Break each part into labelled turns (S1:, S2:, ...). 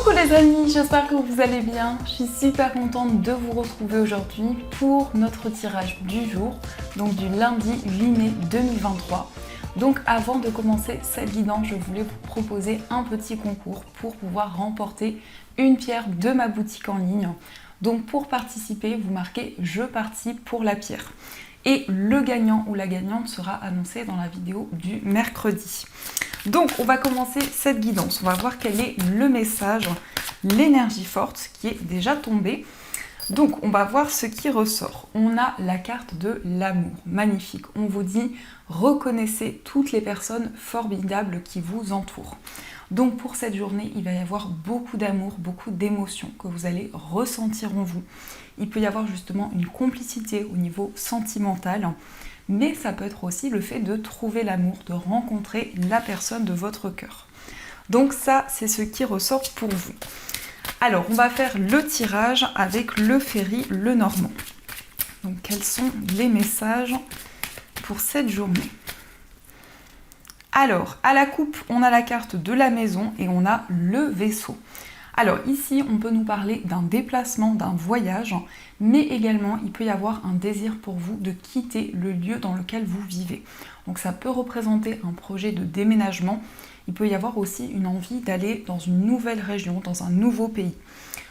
S1: Coucou les amis, j'espère que vous allez bien. Je suis super contente de vous retrouver aujourd'hui pour notre tirage du jour, donc du lundi 8 mai 2023. Donc avant de commencer cette guidance, je voulais vous proposer un petit concours pour pouvoir remporter une pierre de ma boutique en ligne. Donc pour participer, vous marquez « Je participe pour la pierre ». Et le gagnant ou la gagnante sera annoncé dans la vidéo du mercredi. Donc on va commencer cette guidance, on va voir quel est le message, l'énergie forte qui est déjà tombée. Donc on va voir ce qui ressort. On a la carte de l'amour, magnifique. On vous dit reconnaissez toutes les personnes formidables qui vous entourent. Donc pour cette journée, il va y avoir beaucoup d'amour, beaucoup d'émotions que vous allez ressentir en vous. Il peut y avoir justement une complicité au niveau sentimental, mais ça peut être aussi le fait de trouver l'amour, de rencontrer la personne de votre cœur. Donc ça, c'est ce qui ressort pour vous. Alors, on va faire le tirage avec le Ferry Lenormand. Donc, quels sont les messages pour cette journée? Alors, à la coupe, on a la carte de la maison et on a le vaisseau. Alors ici, on peut nous parler d'un déplacement, d'un voyage, mais également il peut y avoir un désir pour vous de quitter le lieu dans lequel vous vivez. Donc ça peut représenter un projet de déménagement. Il peut y avoir aussi une envie d'aller dans une nouvelle région, dans un nouveau pays.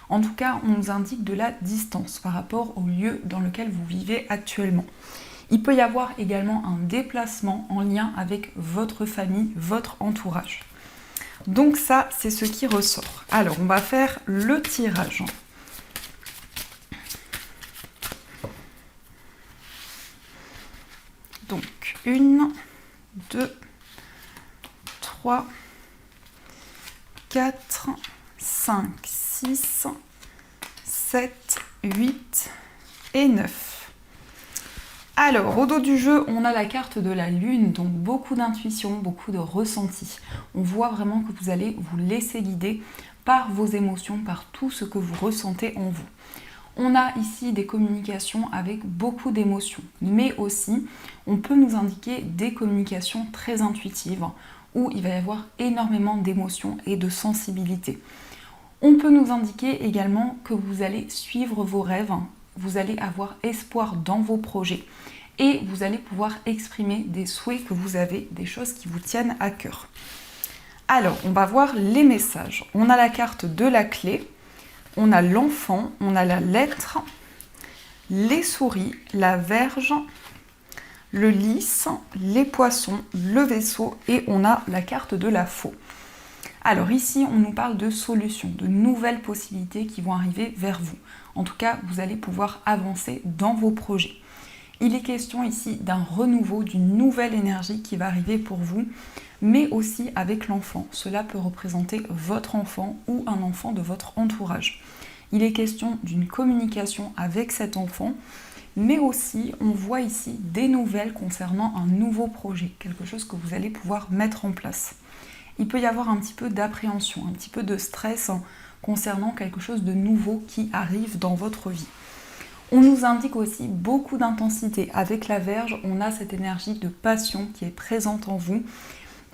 S1: En tout cas, on nous indique de la distance par rapport au lieu dans lequel vous vivez actuellement. Il peut y avoir également un déplacement en lien avec votre famille, votre entourage. Donc ça, c'est ce qui ressort. Alors, on va faire le tirage. Donc, 1, 2, 3, 4, 5, 6, 7, 8 et 9. Alors, au dos du jeu, on a la carte de la lune, donc beaucoup d'intuition, beaucoup de ressenti. On voit vraiment que vous allez vous laisser guider par vos émotions, par tout ce que vous ressentez en vous. On a ici des communications avec beaucoup d'émotions, mais aussi on peut nous indiquer des communications très intuitives où il va y avoir énormément d'émotions et de sensibilité. On peut nous indiquer également que vous allez suivre vos rêves, vous allez avoir espoir dans vos projets et vous allez pouvoir exprimer des souhaits que vous avez, des choses qui vous tiennent à cœur. Alors, on va voir les messages. On a la carte de la clé, on a l'enfant, on a la lettre, les souris, la verge, le lys, les poissons, le vaisseau et on a la carte de la faux. Alors ici, on nous parle de solutions, de nouvelles possibilités qui vont arriver vers vous. En tout cas, vous allez pouvoir avancer dans vos projets. Il est question ici d'un renouveau, d'une nouvelle énergie qui va arriver pour vous, mais aussi avec l'enfant. Cela peut représenter votre enfant ou un enfant de votre entourage. Il est question d'une communication avec cet enfant, mais aussi on voit ici des nouvelles concernant un nouveau projet, quelque chose que vous allez pouvoir mettre en place. Il peut y avoir un petit peu d'appréhension, un petit peu de stress concernant quelque chose de nouveau qui arrive dans votre vie. On nous indique aussi beaucoup d'intensité. Avec la Vierge, on a cette énergie de passion qui est présente en vous.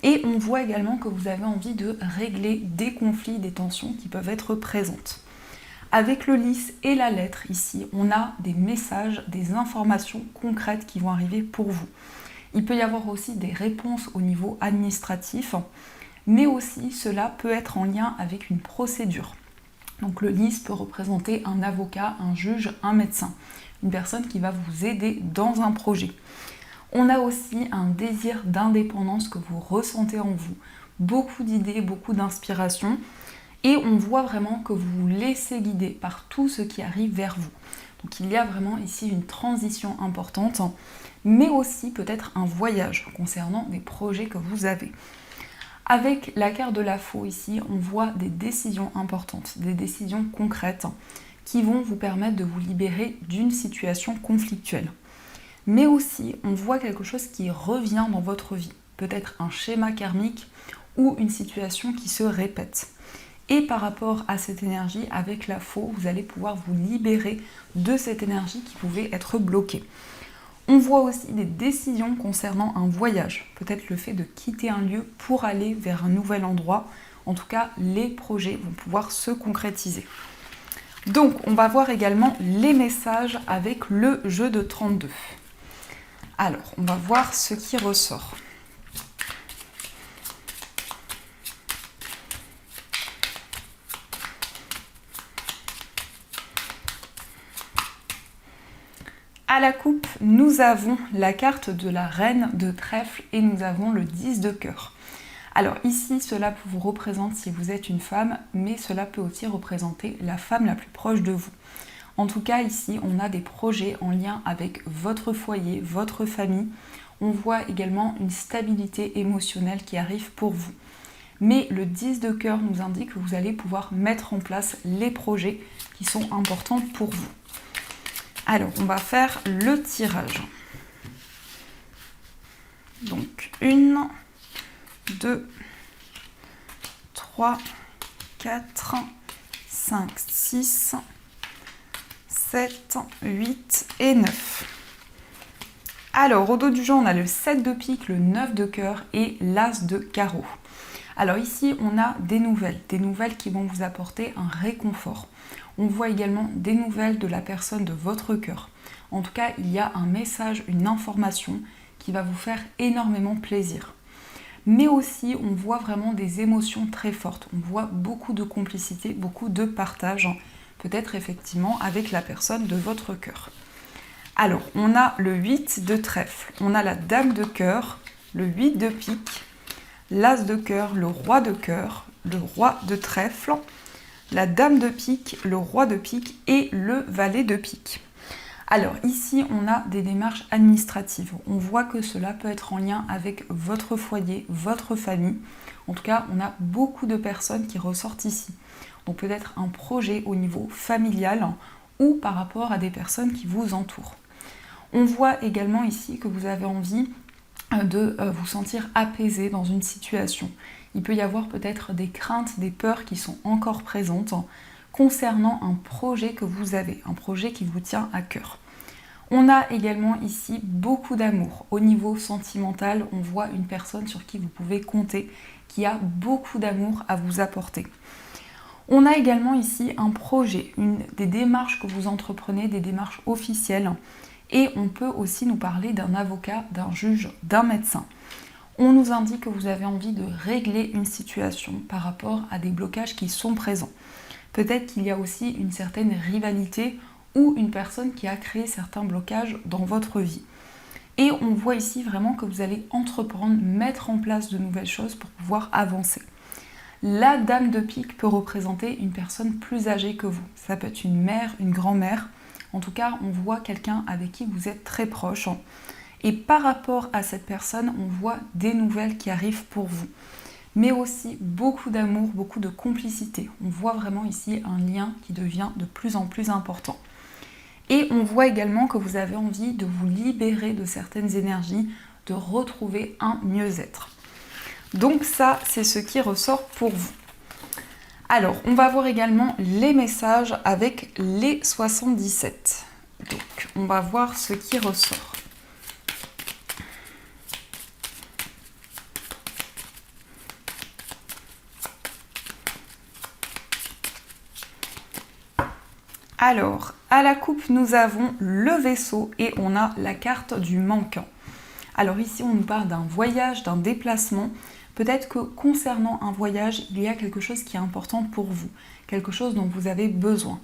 S1: Et on voit également que vous avez envie de régler des conflits, des tensions qui peuvent être présentes. Avec le lys et la lettre ici, on a des messages, des informations concrètes qui vont arriver pour vous. Il peut y avoir aussi des réponses au niveau administratif, mais aussi cela peut être en lien avec une procédure. Donc le lys peut représenter un avocat, un juge, un médecin, une personne qui va vous aider dans un projet. On a aussi un désir d'indépendance que vous ressentez en vous, beaucoup d'idées, beaucoup d'inspiration, et on voit vraiment que vous vous laissez guider par tout ce qui arrive vers vous. Donc il y a vraiment ici une transition importante, mais aussi peut-être un voyage concernant des projets que vous avez. Avec la carte de la faux ici, on voit des décisions importantes, des décisions concrètes qui vont vous permettre de vous libérer d'une situation conflictuelle. Mais aussi, on voit quelque chose qui revient dans votre vie, peut-être un schéma karmique ou une situation qui se répète. Et par rapport à cette énergie, avec la faux, vous allez pouvoir vous libérer de cette énergie qui pouvait être bloquée. On voit aussi des décisions concernant un voyage, peut-être le fait de quitter un lieu pour aller vers un nouvel endroit. En tout cas, les projets vont pouvoir se concrétiser. Donc, on va voir également les messages avec le jeu de 32. Alors, on va voir ce qui ressort. À la coupe, nous avons la carte de la reine de trèfle et nous avons le 10 de cœur. Alors ici, cela vous représente si vous êtes une femme, mais cela peut aussi représenter la femme la plus proche de vous. En tout cas, ici, on a des projets en lien avec votre foyer, votre famille. On voit également une stabilité émotionnelle qui arrive pour vous. Mais le 10 de cœur nous indique que vous allez pouvoir mettre en place les projets qui sont importants pour vous. Alors, on va faire le tirage. Donc, 1, 2, 3, 4, 5, 6, 7, 8 et 9. Alors, au dos du jeu, on a le 7 de pique, le 9 de cœur et l'as de carreau. Alors ici, on a des nouvelles qui vont vous apporter un réconfort. On voit également des nouvelles de la personne de votre cœur. En tout cas, il y a un message, une information qui va vous faire énormément plaisir. Mais aussi, on voit vraiment des émotions très fortes. On voit beaucoup de complicité, beaucoup de partage, peut-être effectivement avec la personne de votre cœur. Alors, on a le 8 de trèfle, on a la dame de cœur, le 8 de pique, l'as de cœur, le roi de cœur, le roi de trèfle, la dame de pique, le roi de pique et le valet de pique. Alors ici, on a des démarches administratives. On voit que cela peut être en lien avec votre foyer, votre famille. En tout cas, on a beaucoup de personnes qui ressortent ici. Donc peut-être un projet au niveau familial ou par rapport à des personnes qui vous entourent. On voit également ici que vous avez envie de vous sentir apaisé dans une situation. Il peut y avoir peut-être des craintes, des peurs qui sont encore présentes concernant un projet que vous avez, un projet qui vous tient à cœur. On a également ici beaucoup d'amour. Au niveau sentimental, on voit une personne sur qui vous pouvez compter, qui a beaucoup d'amour à vous apporter. On a également ici un projet, des démarches que vous entreprenez, des démarches officielles. Et on peut aussi nous parler d'un avocat, d'un juge, d'un médecin. On nous indique que vous avez envie de régler une situation par rapport à des blocages qui sont présents. Peut-être qu'il y a aussi une certaine rivalité ou une personne qui a créé certains blocages dans votre vie. Et on voit ici vraiment que vous allez entreprendre, mettre en place de nouvelles choses pour pouvoir avancer. La dame de pique peut représenter une personne plus âgée que vous. Ça peut être une mère, une grand-mère. En tout cas, on voit quelqu'un avec qui vous êtes très proche. Et par rapport à cette personne, on voit des nouvelles qui arrivent pour vous. Mais aussi beaucoup d'amour, beaucoup de complicité. On voit vraiment ici un lien qui devient de plus en plus important. Et on voit également que vous avez envie de vous libérer de certaines énergies, de retrouver un mieux-être. Donc ça, c'est ce qui ressort pour vous. Alors, on va voir également les messages avec les 77. Donc, on va voir ce qui ressort. Alors, à la coupe, nous avons le vaisseau et on a la carte du manquant. Alors ici, on nous parle d'un voyage, d'un déplacement. Peut-être que concernant un voyage, il y a quelque chose qui est important pour vous, quelque chose dont vous avez besoin.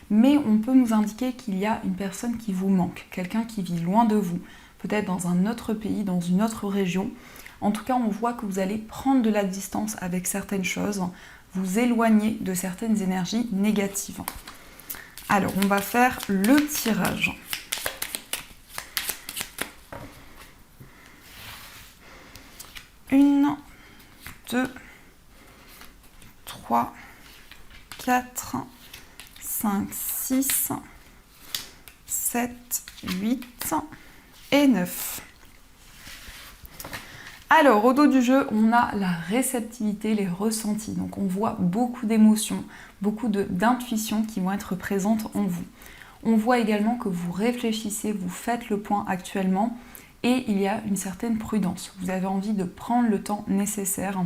S1: Mais on peut nous indiquer qu'il y a une personne qui vous manque, quelqu'un qui vit loin de vous, peut-être dans un autre pays, dans une autre région. En tout cas, on voit que vous allez prendre de la distance avec certaines choses, vous éloigner de certaines énergies négatives. Alors, on va faire le tirage. Une, 2, 3, 4, 5, 6, 7, 8 et 9. Alors, au dos du jeu, on a la réceptivité, les ressentis. Donc, on voit beaucoup d'émotions, beaucoup d'intuitions qui vont être présentes en vous. On voit également que vous réfléchissez, vous faites le point actuellement et il y a une certaine prudence. Vous avez envie de prendre le temps nécessaire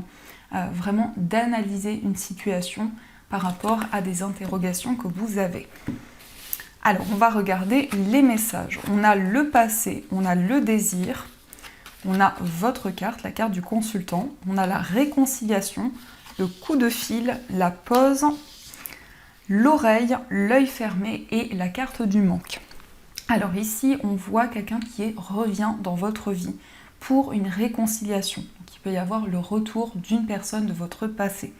S1: vraiment d'analyser une situation par rapport à des interrogations que vous avez. Alors, on va regarder les messages. On a le passé, on a le désir, on a votre carte, la carte du consultant, on a la réconciliation, le coup de fil, la pause, l'oreille, l'œil fermé et la carte du manque. Alors ici, on voit quelqu'un qui revient dans votre vie pour une réconciliation. Donc, il peut y avoir le retour d'une personne de votre passé.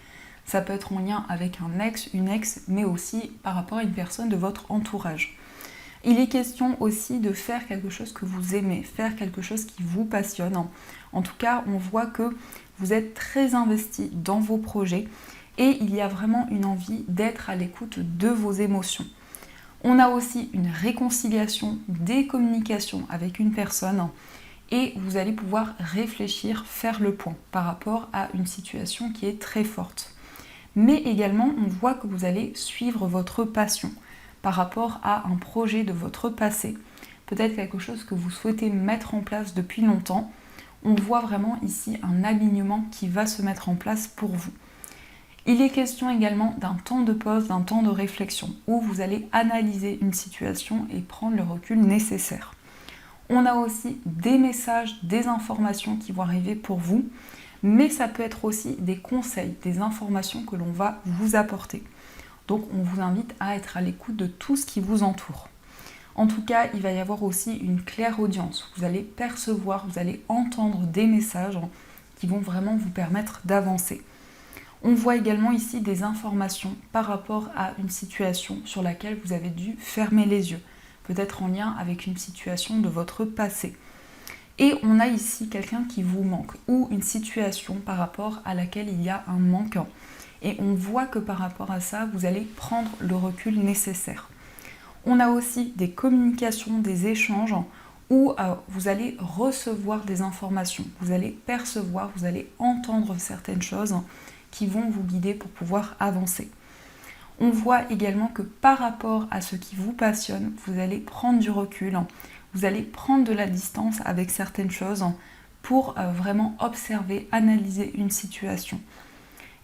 S1: Ça peut être en lien avec un ex, une ex, mais aussi par rapport à une personne de votre entourage. Il est question aussi de faire quelque chose que vous aimez, faire quelque chose qui vous passionne. En tout cas, on voit que vous êtes très investi dans vos projets et il y a vraiment une envie d'être à l'écoute de vos émotions. On a aussi une réconciliation, des communications avec une personne et vous allez pouvoir réfléchir, faire le point par rapport à une situation qui est très forte. Mais également, on voit que vous allez suivre votre passion par rapport à un projet de votre passé, peut-être quelque chose que vous souhaitez mettre en place depuis longtemps. On voit vraiment ici un alignement qui va se mettre en place pour vous. Il est question également d'un temps de pause, d'un temps de réflexion, où vous allez analyser une situation et prendre le recul nécessaire. On a aussi des messages, des informations qui vont arriver pour vous, mais ça peut être aussi des conseils, des informations que l'on va vous apporter. Donc on vous invite à être à l'écoute de tout ce qui vous entoure. En tout cas, il va y avoir aussi une claire audience. Vous allez percevoir, vous allez entendre des messages qui vont vraiment vous permettre d'avancer. On voit également ici des informations par rapport à une situation sur laquelle vous avez dû fermer les yeux, peut-être en lien avec une situation de votre passé. Et on a ici quelqu'un qui vous manque ou une situation par rapport à laquelle il y a un manquant. Et on voit que par rapport à ça, vous allez prendre le recul nécessaire. On a aussi des communications, des échanges où vous allez recevoir des informations, vous allez percevoir, vous allez entendre certaines choses qui vont vous guider pour pouvoir avancer. On voit également que par rapport à ce qui vous passionne, vous allez prendre du recul, vous allez prendre de la distance avec certaines choses pour vraiment observer, analyser une situation.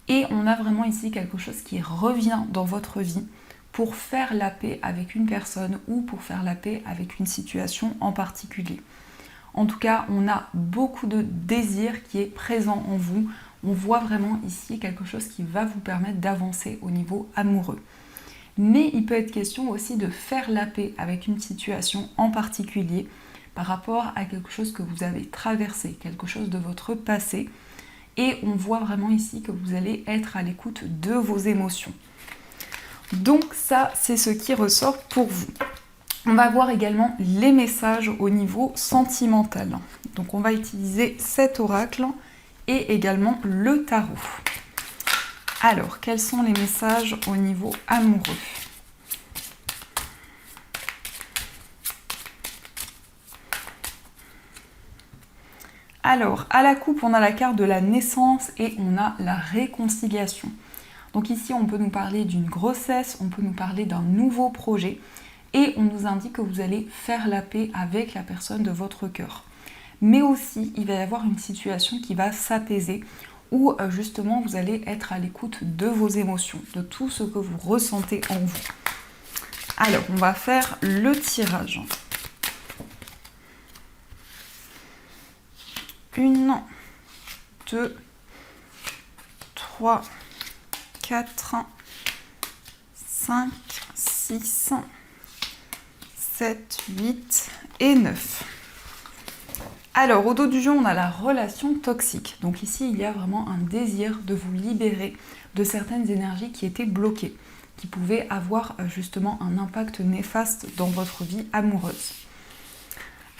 S1: Et on a vraiment ici quelque chose qui revient dans votre vie pour faire la paix avec une personne ou pour faire la paix avec une situation en particulier. En tout cas, on a beaucoup de désir qui est présent en vous. On voit vraiment ici quelque chose qui va vous permettre d'avancer au niveau amoureux. Mais il peut être question aussi de faire la paix avec une situation en particulier par rapport à quelque chose que vous avez traversé, quelque chose de votre passé. Et on voit vraiment ici que vous allez être à l'écoute de vos émotions. Donc ça, c'est ce qui ressort pour vous. On va voir également les messages au niveau sentimental. Donc on va utiliser cet oracle et également le tarot. Alors, quels sont les messages au niveau amoureux ? Alors, à la coupe, on a la carte de la naissance et on a la réconciliation. Donc ici, on peut nous parler d'une grossesse, on peut nous parler d'un nouveau projet et on nous indique que vous allez faire la paix avec la personne de votre cœur. Mais aussi, il va y avoir une situation qui va s'apaiser où justement vous allez être à l'écoute de vos émotions, de tout ce que vous ressentez en vous. Alors, on va faire le tirage. 1, 2, 3, 4, 5, 6, 7, 8 et 9. Alors, au dos du jeu, on a la relation toxique. Donc ici, il y a vraiment un désir de vous libérer de certaines énergies qui étaient bloquées, qui pouvaient avoir justement un impact néfaste dans votre vie amoureuse.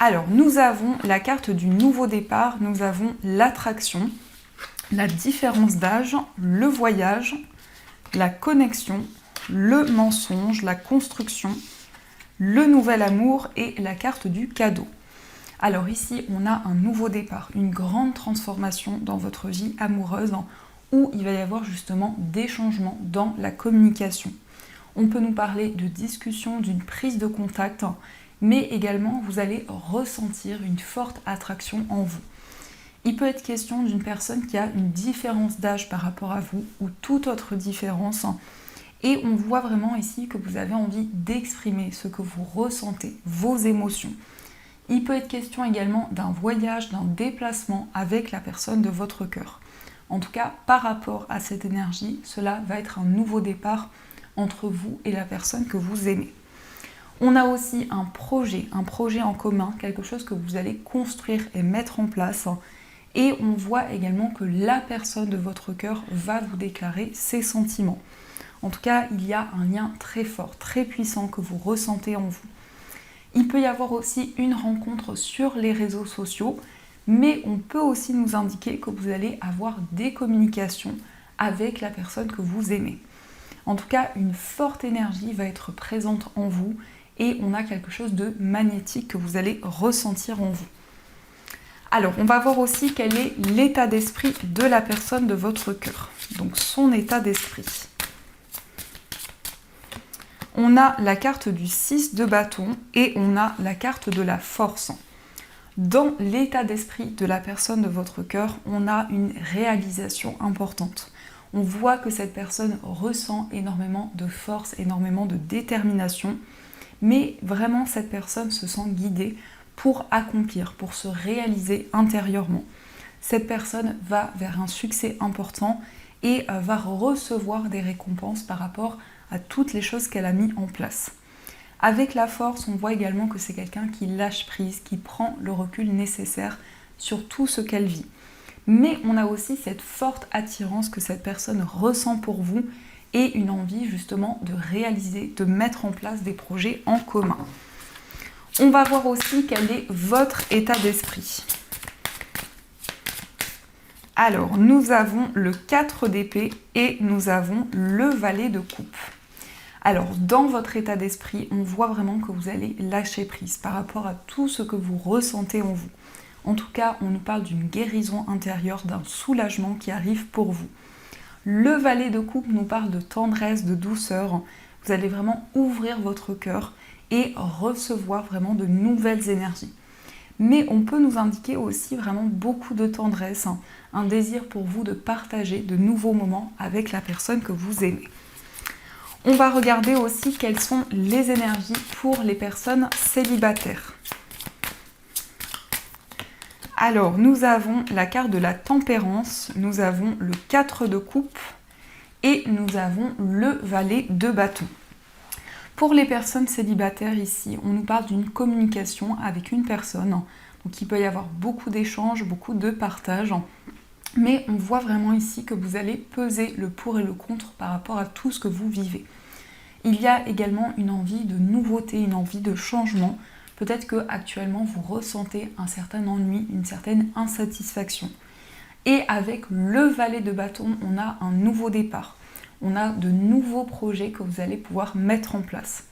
S1: Alors, nous avons la carte du nouveau départ, nous avons l'attraction, la différence d'âge, le voyage, la connexion, le mensonge, la construction, le nouvel amour et la carte du cadeau. Alors ici, on a un nouveau départ, une grande transformation dans votre vie amoureuse où il va y avoir justement des changements dans la communication. On peut nous parler de discussion, d'une prise de contact, mais également vous allez ressentir une forte attraction en vous. Il peut être question d'une personne qui a une différence d'âge par rapport à vous ou toute autre différence. Et on voit vraiment ici que vous avez envie d'exprimer ce que vous ressentez, vos émotions. Il peut être question également d'un voyage, d'un déplacement avec la personne de votre cœur. En tout cas, par rapport à cette énergie, cela va être un nouveau départ entre vous et la personne que vous aimez. On a aussi un projet en commun, quelque chose que vous allez construire et mettre en place. Et on voit également que la personne de votre cœur va vous déclarer ses sentiments. En tout cas, il y a un lien très fort, très puissant que vous ressentez en vous. Il peut y avoir aussi une rencontre sur les réseaux sociaux, mais on peut aussi nous indiquer que vous allez avoir des communications avec la personne que vous aimez. En tout cas, une forte énergie va être présente en vous et on a quelque chose de magnétique que vous allez ressentir en vous. Alors, on va voir aussi quel est l'état d'esprit de la personne de votre cœur. Donc, son état d'esprit. On a la carte du 6 de bâton et on a la carte de la force. Dans l'état d'esprit de la personne de votre cœur, on a une réalisation importante. On voit que cette personne ressent énormément de force, énormément de détermination, mais vraiment cette personne se sent guidée pour accomplir, pour se réaliser intérieurement. Cette personne va vers un succès important et va recevoir des récompenses par rapport à toutes les choses qu'elle a mis en place. Avec la force, on voit également que c'est quelqu'un qui lâche prise, qui prend le recul nécessaire sur tout ce qu'elle vit. Mais on a aussi cette forte attirance que cette personne ressent pour vous et une envie justement de réaliser, de mettre en place des projets en commun. On va voir aussi quel est votre état d'esprit. Alors, nous avons le 4 d'épée et nous avons le valet de coupe. Alors, dans votre état d'esprit, on voit vraiment que vous allez lâcher prise par rapport à tout ce que vous ressentez en vous. En tout cas, on nous parle d'une guérison intérieure, d'un soulagement qui arrive pour vous. Le valet de coupe nous parle de tendresse, de douceur. Vous allez vraiment ouvrir votre cœur et recevoir vraiment de nouvelles énergies. Mais on peut nous indiquer aussi vraiment beaucoup de tendresse, un désir pour vous de partager de nouveaux moments avec la personne que vous aimez. On va regarder aussi quelles sont les énergies pour les personnes célibataires. Alors, nous avons la carte de la tempérance, nous avons le 4 de coupe et nous avons le valet de bâton. Pour les personnes célibataires ici, on nous parle d'une communication avec une personne. Donc il peut y avoir beaucoup d'échanges, beaucoup de partages. Mais on voit vraiment ici que vous allez peser le pour et le contre par rapport à tout ce que vous vivez. Il y a également une envie de nouveauté, une envie de changement. Peut-être qu'actuellement vous ressentez un certain ennui, une certaine insatisfaction. Et avec le valet de bâton, on a un nouveau départ. On a de nouveaux projets que vous allez pouvoir mettre en place.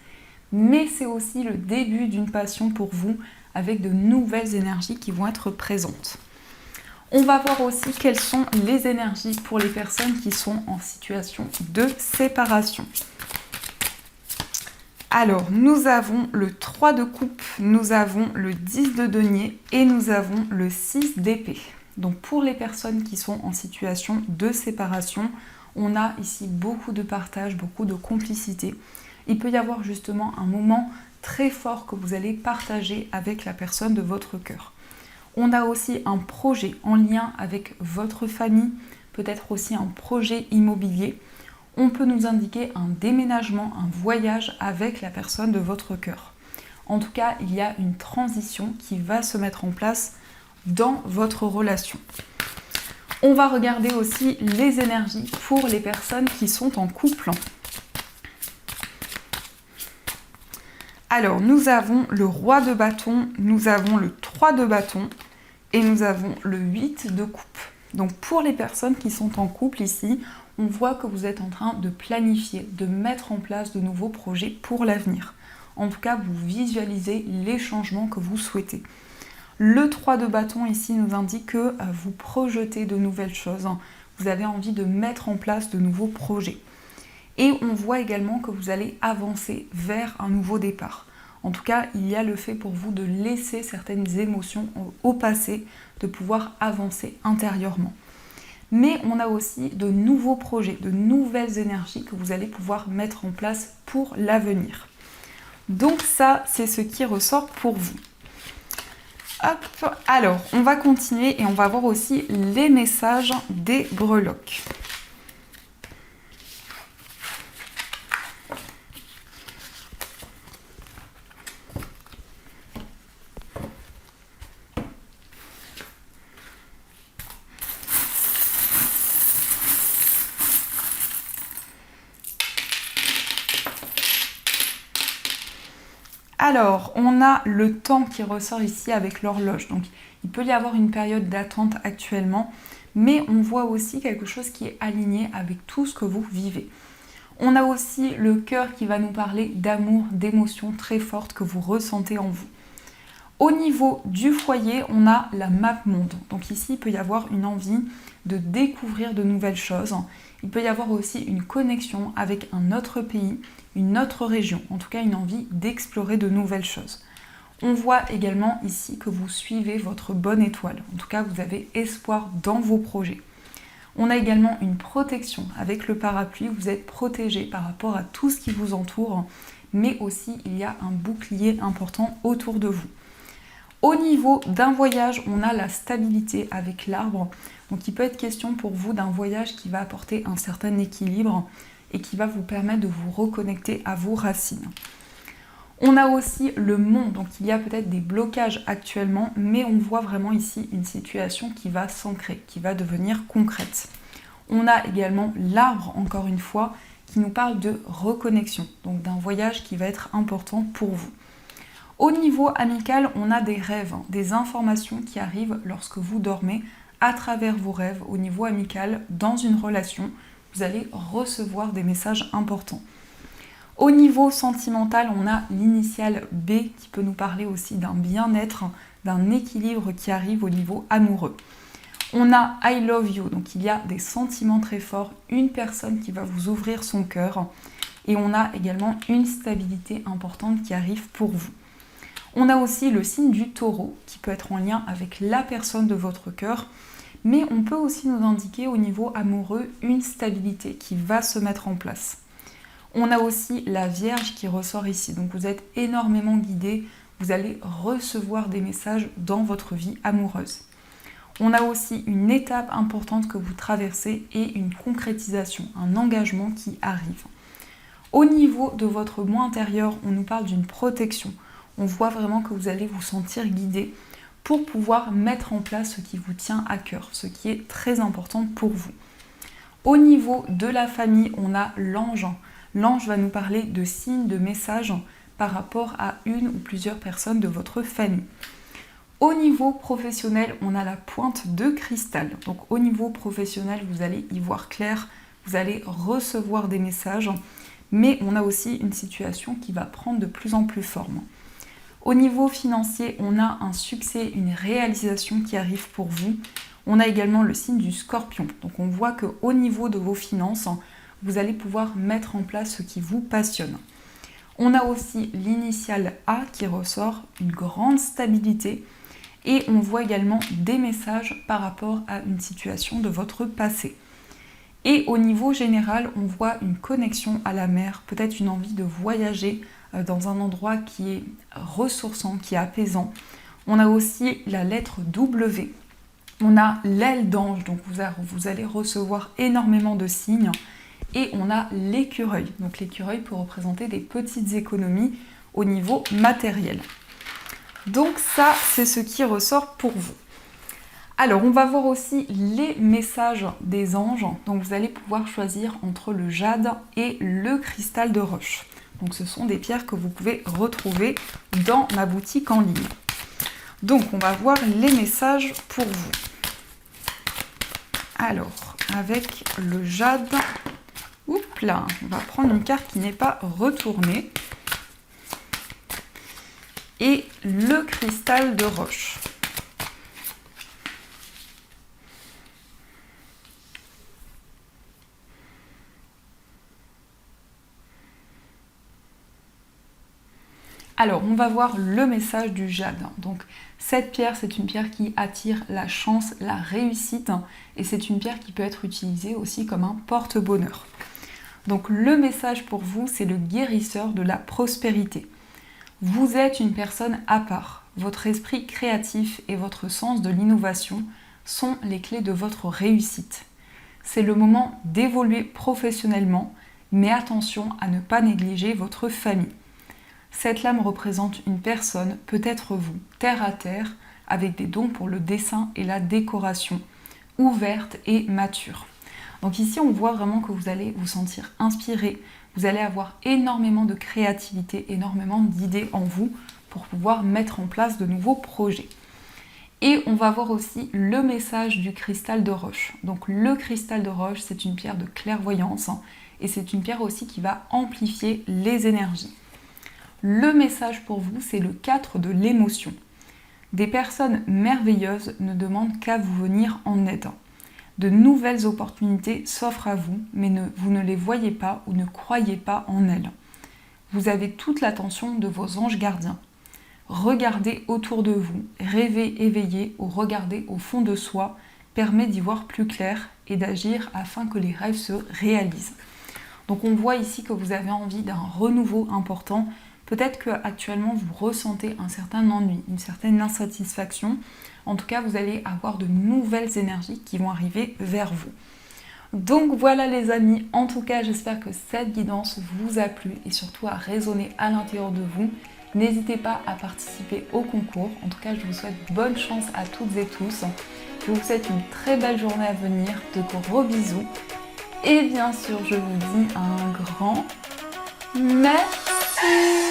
S1: Mais c'est aussi le début d'une passion pour vous avec de nouvelles énergies qui vont être présentes. On va voir aussi quelles sont les énergies pour les personnes qui sont en situation de séparation. Alors, nous avons le 3 de coupe, nous avons le 10 de denier et nous avons le 6 d'épée. Donc pour les personnes qui sont en situation de séparation, on a ici beaucoup de partage, beaucoup de complicité. Il peut y avoir justement un moment très fort que vous allez partager avec la personne de votre cœur. On a aussi un projet en lien avec votre famille, peut-être aussi un projet immobilier. On peut nous indiquer un déménagement, un voyage avec la personne de votre cœur. En tout cas, il y a une transition qui va se mettre en place dans votre relation. On va regarder aussi les énergies pour les personnes qui sont en couple. Alors, nous avons le roi de bâton, nous avons le 3 de bâton et nous avons le 8 de coupe. Donc, pour les personnes qui sont en couple ici, on voit que vous êtes en train de planifier, de mettre en place de nouveaux projets pour l'avenir. En tout cas, vous visualisez les changements que vous souhaitez. Le 3 de bâton ici nous indique que vous projetez de nouvelles choses. Vous avez envie de mettre en place de nouveaux projets. Et on voit également que vous allez avancer vers un nouveau départ. En tout cas, il y a le fait pour vous de laisser certaines émotions au passé, de pouvoir avancer intérieurement. Mais on a aussi de nouveaux projets, de nouvelles énergies que vous allez pouvoir mettre en place pour l'avenir. Donc ça, c'est ce qui ressort pour vous. Hop, alors, on va continuer et on va voir aussi les messages des breloques. Alors, on a le temps qui ressort ici avec l'horloge. Donc, il peut y avoir une période d'attente actuellement, mais on voit aussi quelque chose qui est aligné avec tout ce que vous vivez. On a aussi le cœur qui va nous parler d'amour, d'émotions très fortes que vous ressentez en vous. Au niveau du foyer, on a la map monde. Donc ici, il peut y avoir une envie de découvrir de nouvelles choses. Il peut y avoir aussi une connexion avec un autre pays, une autre région. En tout cas, une envie d'explorer de nouvelles choses. On voit également ici que vous suivez votre bonne étoile. En tout cas, vous avez espoir dans vos projets. On a également une protection avec le parapluie. Vous êtes protégé par rapport à tout ce qui vous entoure, mais aussi il y a un bouclier important autour de vous. Au niveau d'un voyage, on a la stabilité avec l'arbre. Donc il peut être question pour vous d'un voyage qui va apporter un certain équilibre et qui va vous permettre de vous reconnecter à vos racines. On a aussi le mont, donc il y a peut-être des blocages actuellement, mais on voit vraiment ici une situation qui va s'ancrer, qui va devenir concrète. On a également l'arbre, encore une fois, qui nous parle de reconnexion, donc d'un voyage qui va être important pour vous. Au niveau amical, on a des rêves, des informations qui arrivent lorsque vous dormez à travers vos rêves. Au niveau amical, dans une relation, vous allez recevoir des messages importants. Au niveau sentimental, on a l'initiale B qui peut nous parler aussi d'un bien-être, d'un équilibre qui arrive au niveau amoureux. On a I love you, donc il y a des sentiments très forts, une personne qui va vous ouvrir son cœur. Et on a également une stabilité importante qui arrive pour vous. On a aussi le signe du taureau qui peut être en lien avec la personne de votre cœur, mais on peut aussi nous indiquer au niveau amoureux une stabilité qui va se mettre en place. On a aussi la Vierge qui ressort ici, donc vous êtes énormément guidé, vous allez recevoir des messages dans votre vie amoureuse. On a aussi une étape importante que vous traversez et une concrétisation, un engagement qui arrive. Au niveau de votre moi intérieur, on nous parle d'une protection. On voit vraiment que vous allez vous sentir guidé pour pouvoir mettre en place ce qui vous tient à cœur, ce qui est très important pour vous. Au niveau de la famille, on a l'ange. L'ange va nous parler de signes, de messages par rapport à une ou plusieurs personnes de votre famille. Au niveau professionnel, on a la pointe de cristal. Donc au niveau professionnel, vous allez y voir clair, vous allez recevoir des messages, mais on a aussi une situation qui va prendre de plus en plus forme. Au niveau financier, on a un succès, une réalisation qui arrive pour vous. On a également le signe du scorpion. Donc on voit qu'au niveau de vos finances, vous allez pouvoir mettre en place ce qui vous passionne. On a aussi l'initiale A qui ressort, une grande stabilité. Et on voit également des messages par rapport à une situation de votre passé. Et au niveau général, on voit une connexion à la mer, peut-être une envie de voyager dans un endroit qui est ressourçant, qui est apaisant. On a aussi la lettre W. On a l'aile d'ange, donc vous allez recevoir énormément de signes. Et on a l'écureuil. Donc l'écureuil peut représenter des petites économies au niveau matériel. Donc ça, c'est ce qui ressort pour vous. Alors, on va voir aussi les messages des anges. Donc, vous allez pouvoir choisir entre le jade et le cristal de roche. Donc, ce sont des pierres que vous pouvez retrouver dans ma boutique en ligne. Donc, on va voir les messages pour vous. Alors, avec le jade, oups là, on va prendre une carte qui n'est pas retournée. Et le cristal de roche. Alors, on va voir le message du jade. Donc, cette pierre, c'est une pierre qui attire la chance, la réussite, et c'est une pierre qui peut être utilisée aussi comme un porte-bonheur. Donc, le message pour vous, c'est le guérisseur de la prospérité. Vous êtes une personne à part. Votre esprit créatif et votre sens de l'innovation sont les clés de votre réussite. C'est le moment d'évoluer professionnellement, mais attention à ne pas négliger votre famille. Cette lame représente une personne, peut-être vous, terre à terre, avec des dons pour le dessin et la décoration, ouverte et mature. Donc ici, on voit vraiment que vous allez vous sentir inspiré, vous allez avoir énormément de créativité, énormément d'idées en vous pour pouvoir mettre en place de nouveaux projets. Et on va voir aussi le message du cristal de roche. Donc le cristal de roche, c'est une pierre de clairvoyance et c'est une pierre aussi qui va amplifier les énergies. Le message pour vous, c'est le 4 de l'émotion. Des personnes merveilleuses ne demandent qu'à vous venir en aide. De nouvelles opportunités s'offrent à vous, mais vous ne les voyez pas ou ne croyez pas en elles. Vous avez toute l'attention de vos anges gardiens. Regardez autour de vous, rêver éveillé ou regarder au fond de soi permet d'y voir plus clair et d'agir afin que les rêves se réalisent. Donc on voit ici que vous avez envie d'un renouveau important. Peut-être qu'actuellement vous ressentez un certain ennui, une certaine insatisfaction. En tout cas, vous allez avoir de nouvelles énergies qui vont arriver vers vous. Donc voilà les amis, en tout cas j'espère que cette guidance vous a plu et surtout a résonné à l'intérieur de vous. N'hésitez pas à participer au concours. En tout cas, je vous souhaite bonne chance à toutes et tous. Je vous souhaite une très belle journée à venir, de gros bisous. Et bien sûr, je vous dis un grand merci.